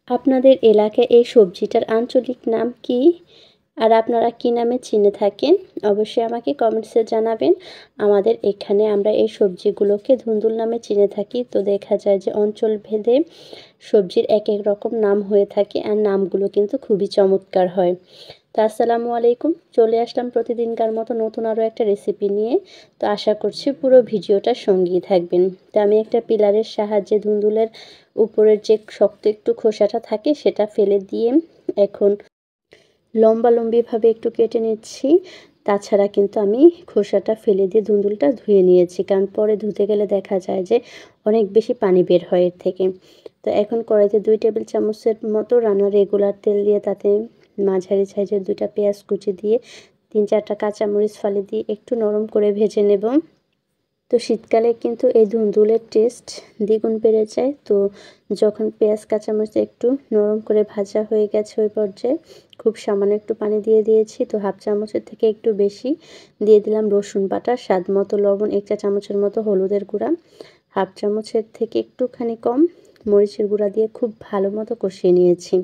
আপনাদের এলাকায় এই সবজিটার আঞ্চলিক নাম কি? আর আপনারা কী নামে চিনে থাকেন? অবশ্যই আমাকে কমেন্টসে জানাবেন। আমাদের এখানে আমরা এই সবজিগুলোকে ধুন্দুল নামে চিনে থাকি। তো দেখা যায় যে অঞ্চলভেদে সবজির এক এক রকম নাম হয়ে থাকে আর নামগুলো কিন্তু খুবই চমৎকার হয়। তো আসসালামু আলাইকুম, চলে আসলাম প্রতিদিনকার মতো নতুন আরও একটা রেসিপি নিয়ে। তো আশা করছি পুরো ভিডিওটার সঙ্গেই থাকবেন। তো আমি একটা পিলারের সাহায্যে ধুন্দুলের উপরের যে শক্ত একটু খোসাটা থাকে সেটা ফেলে দিয়ে এখন লম্বালম্বিভাবে একটু কেটে নিচ্ছি। তাছাড়া কিন্তু আমি খোসাটা ফেলে দিয়ে ধুন্দুলটা ধুয়ে নিয়েছি, কারণ পরে ধুতে গেলে দেখা যায় যে অনেক বেশি পানি বের হয় এর থেকে। তো এখন কড়াইতে 2 টেবিল চামচের মতো রান্নার রেগুলার তেল দিয়ে তাতে মাঝারি সাইজের 2টা পেঁয়াজ কুচি দিয়ে 3-4টা কাঁচামরিচ ফালি দিয়ে একটু নরম করে ভেজে নেব। তো শীতকালে কিন্তু এই ধুন্দুলের টেস্ট দ্বিগুণ বেড়ে যায়। তো যখন পেঁয়াজ কাঁচামরিচ একটু নরম করে ভাজা হয়ে গেছে ওই পর্যায়ে খুব সামান্য একটু পানি দিয়ে দিয়েছি। তো হাফ চামচের থেকে একটু বেশি দিয়ে দিলাম রসুন বাটা, স্বাদ মতো লবণ, 1 চা চামচের মতো হলুদের গুঁড়া, হাফ চামচের থেকে একটুখানি কম মরিচের গুঁড়া দিয়ে খুব ভালো মতো কষিয়ে নিয়েছি।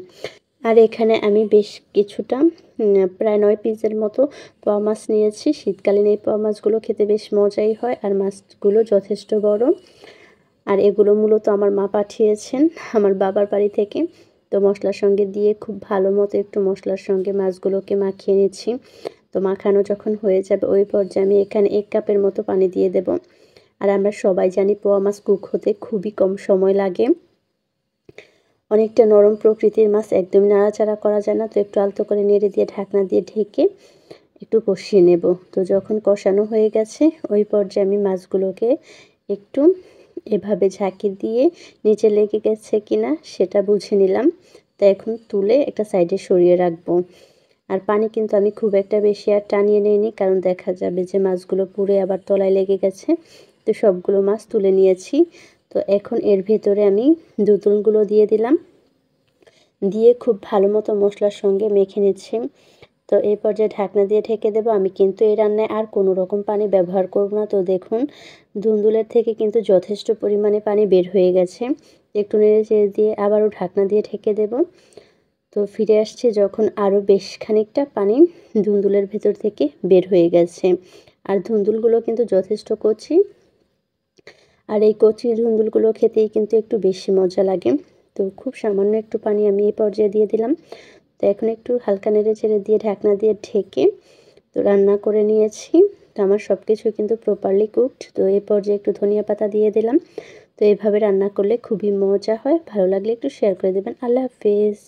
আর এখানে আমি বেশ কিছুটা প্রায় 9 পিসের মতো পোয়া মাছ নিয়েছি। শীতকালীন এই পোয়া মাছগুলো খেতে বেশ মজাই হয় আর মাছগুলো যথেষ্ট বড়। আর এগুলো মূলত আমার মা পাঠিয়েছেন আমার বাবার বাড়ি থেকে। তো মশলার সঙ্গে দিয়ে খুব ভালো মতো একটু মশলার সঙ্গে মাছগুলোকে মাখিয়ে নিচ্ছি। তো মাখানো যখন হয়ে যাবে ওই পর্যায়ে আমি এখানে 1 কাপের মতো পানি দিয়ে দেব। আর আমরা সবাই জানি পোয়া মাছ কুক হতে খুবই কম সময় লাগে। অনেকটা নরম প্রকৃতির মাছ, একদমই নাড়াচাড়া করা যায় না। তো একটু আলতো করে নেড়ে দিয়ে ঢাকনা দিয়ে ঢেকে একটু কষিয়ে নেব। তো যখন কষানো হয়ে গেছে ওই পর্যায়ে আমি মাছগুলোকে একটু এভাবে ঝাঁকি দিয়ে নিচে লেগে গেছে কিনা সেটা বুঝে নিলাম। তো এখন তুলে একটা সাইডে সরিয়ে রাখবো। আর পানি কিন্তু আমি খুব একটা বেশি আর টানিয়ে নিইনি, কারণ দেখা যাবে যে মাছগুলো পুড়ে আবার তলায় লেগে গেছে। তো সবগুলো মাছ তুলে নিয়েছি। তো এখন এর ভেতরে আমি ধুন্দুলগুলো দিয়ে দিলাম, দিয়ে খুব ভালো মতো মশলার সঙ্গে মেখে নিচ্ছি। তো এই পর্যায়ে ঢাকনা দিয়ে ঢেকে দেবো। আমি কিন্তু এই রান্নায় আর কোনো রকম পানি ব্যবহার করব না। তো দেখুন ধুন্দুলের থেকে কিন্তু যথেষ্ট পরিমাণে পানি বের হয়ে গেছে। একটু নেড়ে চেড়ে দিয়ে আবারও ঢাকনা দিয়ে ঢেকে দেব। তো ফিরে আসছে যখন আরও বেশ খানিকটা পানি ধুন্দুলের ভেতর থেকে বের হয়ে গেছে। আর ধুন্দুলগুলো কিন্তু যথেষ্ট কচি, আর এই কচি ধুন্দুলগুলো খেতেই কিন্তু একটু বেশি মজা লাগে। তো খুব সামান্য একটু পানি আমি এই পর্যায়ে দিয়ে দিলাম। তো এখন একটু হালকা নেড়ে চেড়ে দিয়ে ঢাকনা দিয়ে ঢেকে তো রান্না করে নিয়েছি। তো আমার সব কিছুই কিন্তু প্রপারলি কুকড। তো এই পর্যায়ে একটু ধনিয়া পাতা দিয়ে দিলাম। তো এভাবে রান্না করলে খুবই মজা হয়। ভালো লাগলে একটু শেয়ার করে দেবেন। আল্লাহ হাফেজ।